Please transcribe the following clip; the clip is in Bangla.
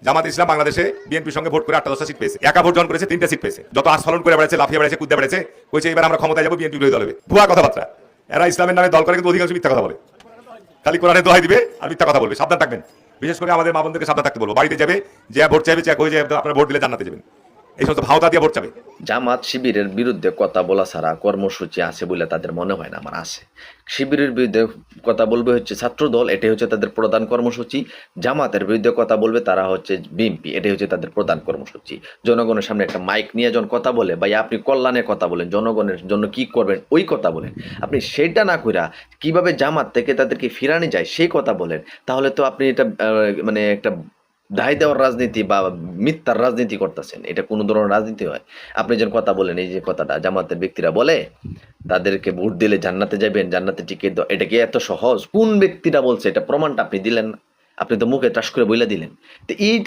জামাত ইসলাম বাংলাদেশে বিএনপির সঙ্গে ভোট করে 8-10টা সিট পেয়েছে, একা ভোট জন করেছে 3টে সিট পেয়েছে। যত আস্ফলন করে বেড়েছে, লাফিয়ে বেড়েছে, কুদতে বেড়েছে, কইছে এবার আমরা ক্ষমতায় যাবো, বিএনপি বিরোধী দল হবে। ভুয়া কথাবার্তা। এরা ইসলামের নামে দল করে কিন্তু অধিকাংশ মিথ্যা কথা বলে, খালি কোরআনের দোহাই দিবে আর মিথ্যা কথা বলবে। সাবধান থাকবেন, বিশেষ করে আমাদের মা বোনদেরকে সাবধান থাকতে বলবো। বাড়িতে যাবে, যে ভোট চাইবে, চেক হয়ে যায় আপনার ভোট দিলে জান্নাতে যাবেন, এই সমস্ত ভাওতা দিয়ে ভোট চাবে। জামাত শিবিরের বিরুদ্ধে কথা বলা ছাড়া কর্মসূচি আছে বলে তাদের মনে হয় না। আমার আছে। শিবিরের বিরুদ্ধে কথা বলবে হচ্ছে ছাত্রদল, এটাই হচ্ছে তাদের প্রধান কর্মসূচি। জামাতের বিরুদ্ধে কথা বলবে তারা হচ্ছে বিএনপি, এটাই হচ্ছে তাদের প্রধান কর্মসূচি। জনগণের সামনে একটা মাইক নিয়ে যখন কথা বলে, ভাই আপনি কল্যাণের কথা বলেন, জনগণের জন্য কি করবেন ওই কথা বলেন। আপনি সেটা না কইরা কিভাবে জামাত থেকে তাদেরকে ফিরানো যায় সেই কথা বলেন, তাহলে তো আপনি এটা মানে একটা দায় দেওয়ার রাজনীতি বা মিথ্যার রাজনীতি করতেছেন। এটা কোনো ধরনের রাজনীতি হয়? আপনি যেন কথা বলেন, এই যে কথাটা জামাতের ব্যক্তিরা বলে তাদেরকে ভোট দিলে জান্নাতে যাবেন, জান্নাতে টিকিট দাও, এটা কি এত সহজ? কোন ব্যক্তিরা বলছে? এটা প্রমাণটা আপনি দিলেন না। আপনি তো মুখে টাস করে বইলা দিলেন। তো এইটা